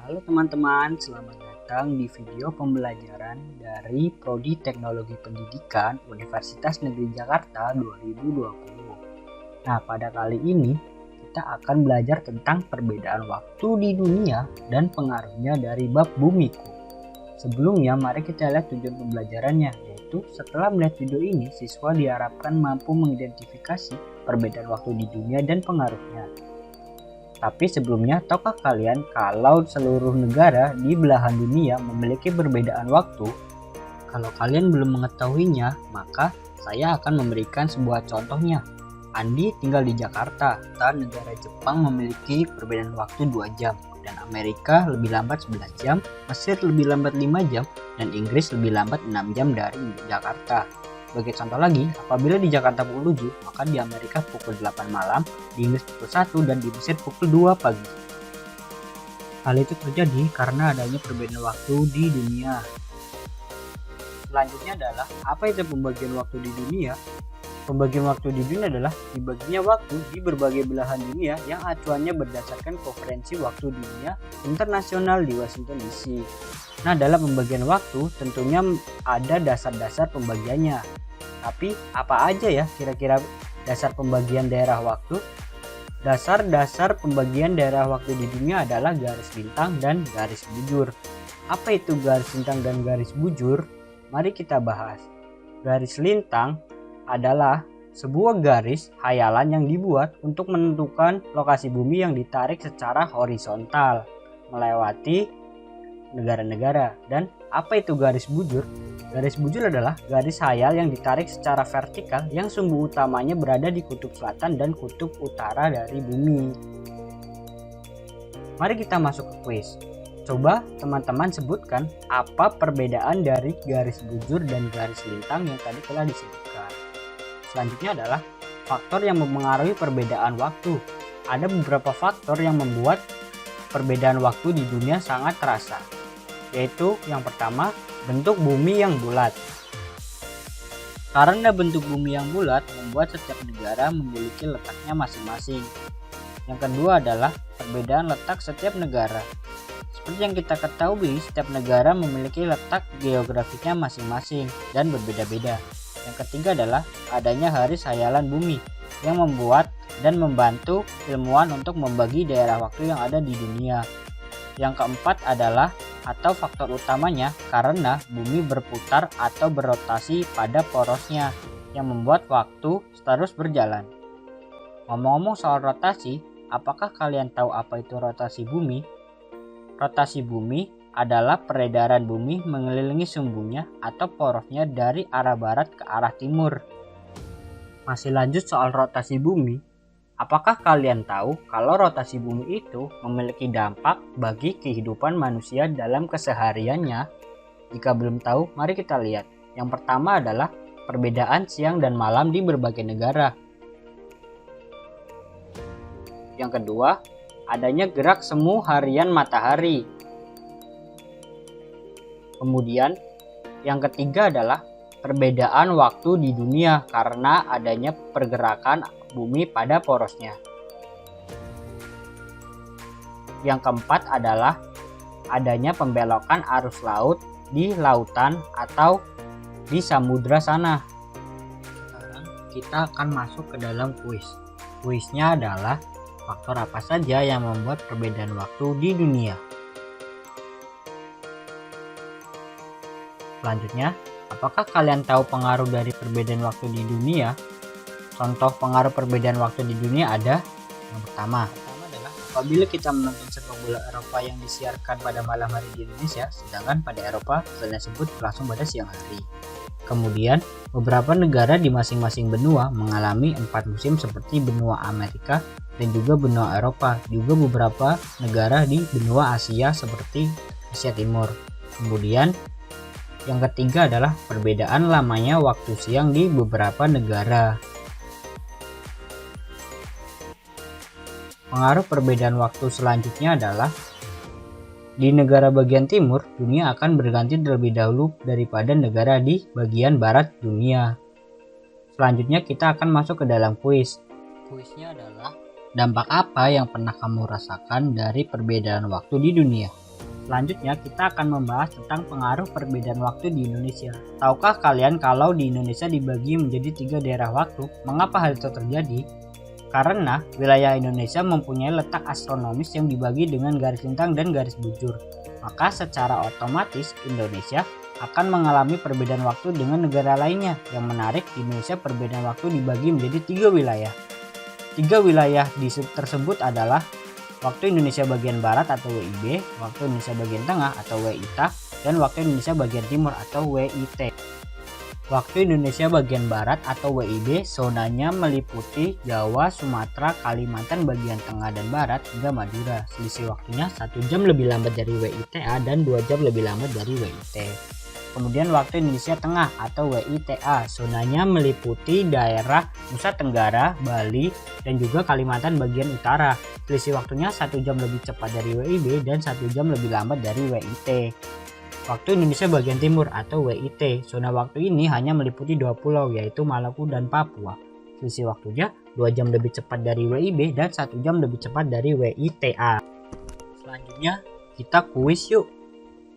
Halo teman-teman, selamat datang di video pembelajaran dari Prodi Teknologi Pendidikan Universitas Negeri Jakarta 2020. Nah, pada kali ini kita akan belajar tentang perbedaan waktu di dunia dan pengaruhnya dari bab bumiku. Sebelumnya, mari kita lihat tujuan pembelajarannya, yaitu setelah melihat video ini, siswa diharapkan mampu mengidentifikasi perbedaan waktu di dunia dan pengaruhnya. Tapi sebelumnya, tahukah kalian kalau seluruh negara di belahan dunia memiliki perbedaan waktu? Kalau kalian belum mengetahuinya, maka saya akan memberikan sebuah contohnya. Andi tinggal di Jakarta, dan negara Jepang memiliki perbedaan waktu 2 jam, dan Amerika lebih lambat 11 jam, Mesir lebih lambat 5 jam, dan Inggris lebih lambat 6 jam dari Jakarta. Sebagai contoh lagi, apabila di Jakarta pukul 7, maka di Amerika pukul 8 malam, di Inggris pukul 1, dan di Mesir pukul 2 pagi. Hal itu terjadi karena adanya perbedaan waktu di dunia. Selanjutnya adalah, apa itu pembagian waktu di dunia? Pembagian waktu di dunia adalah dibaginya waktu di berbagai belahan dunia yang acuannya berdasarkan konferensi waktu dunia internasional di Washington DC. Nah, dalam pembagian waktu tentunya ada dasar-dasar pembagiannya. Tapi apa aja ya kira-kira dasar pembagian daerah waktu? Dasar-dasar pembagian daerah waktu di dunia adalah garis lintang dan garis bujur. Apa itu garis lintang dan garis bujur? Mari kita bahas. Garis lintang adalah sebuah garis khayalan yang dibuat untuk menentukan lokasi bumi yang ditarik secara horizontal melewati negara-negara. Dan apa itu garis bujur? Garis bujur adalah garis khayal yang ditarik secara vertikal yang sumbu utamanya berada di kutub selatan dan kutub utara dari bumi. Mari kita masuk ke kuis. Coba teman-teman sebutkan apa perbedaan dari garis bujur dan garis lintang yang tadi telah disebutkan. Selanjutnya adalah faktor yang mempengaruhi perbedaan waktu. Ada beberapa faktor yang membuat perbedaan waktu di dunia sangat terasa, yaitu yang pertama, bentuk bumi yang bulat. Karena bentuk bumi yang bulat membuat setiap negara memiliki letaknya masing-masing. Yang kedua adalah perbedaan letak setiap negara. Seperti yang kita ketahui, setiap negara memiliki letak geografisnya masing-masing dan berbeda-beda. Yang ketiga adalah adanya garis khayalan bumi yang membuat dan membantu ilmuwan untuk membagi daerah waktu yang ada di dunia. Yang keempat adalah atau faktor utamanya karena bumi berputar atau berotasi pada porosnya yang membuat waktu terus berjalan. Ngomong-ngomong soal rotasi, apakah kalian tahu apa itu rotasi bumi? Rotasi bumi adalah peredaran bumi mengelilingi sumbunya atau porosnya dari arah barat ke arah timur. Masih lanjut soal rotasi bumi, apakah kalian tahu kalau rotasi bumi itu memiliki dampak bagi kehidupan manusia dalam kesehariannya? Jika belum tahu, mari kita lihat. Yang pertama adalah perbedaan siang dan malam di berbagai negara. Yang kedua, adanya gerak semu harian matahari. Kemudian, yang ketiga adalah perbedaan waktu di dunia karena adanya pergerakan bumi pada porosnya. Yang keempat adalah adanya pembelokan arus laut di lautan atau di samudra sana. Sekarang kita akan masuk ke dalam kuis. Kuisnya adalah faktor apa saja yang membuat perbedaan waktu di dunia. Selanjutnya, apakah kalian tahu pengaruh dari perbedaan waktu di dunia? Contoh pengaruh perbedaan waktu di dunia ada. Yang pertama adalah apabila kita menonton sepak bola Eropa yang disiarkan pada malam hari di Indonesia, sedangkan pada Eropa hal tersebut berlangsung pada siang hari. Kemudian, beberapa negara di masing-masing benua mengalami 4 musim seperti benua Amerika dan juga benua Eropa, juga beberapa negara di benua Asia seperti Asia Timur. Kemudian, yang ketiga adalah perbedaan lamanya waktu siang di beberapa negara. Pengaruh perbedaan waktu selanjutnya adalah di negara bagian timur, dunia akan berganti terlebih dahulu daripada negara di bagian barat dunia. Selanjutnya kita akan masuk ke dalam kuis. Kuisnya adalah dampak apa yang pernah kamu rasakan dari perbedaan waktu di dunia? Selanjutnya kita akan membahas tentang pengaruh perbedaan waktu di Indonesia. Tahukah kalian kalau di Indonesia dibagi menjadi 3 daerah waktu? Mengapa hal itu terjadi? Karena wilayah Indonesia mempunyai letak astronomis yang dibagi dengan garis lintang dan garis bujur. Maka secara otomatis Indonesia akan mengalami perbedaan waktu dengan negara lainnya. Yang menarik, di Indonesia perbedaan waktu dibagi menjadi 3 wilayah. 3 wilayah tersebut adalah waktu Indonesia bagian Barat atau WIB, waktu Indonesia bagian Tengah atau WITA, dan waktu Indonesia bagian Timur atau WIT. Waktu Indonesia bagian Barat atau WIB zonanya meliputi Jawa, Sumatera, Kalimantan bagian Tengah dan Barat hingga Madura. Selisih waktunya 1 jam lebih lambat dari WITA dan 2 jam lebih lambat dari WIT. Kemudian waktu Indonesia Tengah atau WITA zonanya meliputi daerah Nusa Tenggara, Bali, dan juga Kalimantan bagian utara. Selisih waktunya 1 jam lebih cepat dari WIB dan 1 jam lebih lambat dari WIT. Waktu Indonesia bagian timur atau WIT, zona waktu ini hanya meliputi 2 pulau yaitu Maluku dan Papua. Selisih waktunya 2 jam lebih cepat dari WIB dan 1 jam lebih cepat dari WITA. Selanjutnya kita kuis yuk.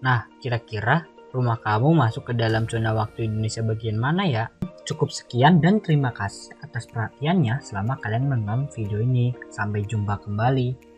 Nah, kira-kira rumah kamu masuk ke dalam zona waktu Indonesia bagian mana ya? Cukup sekian dan terima kasih atas perhatiannya selama kalian menonton video ini. Sampai jumpa kembali.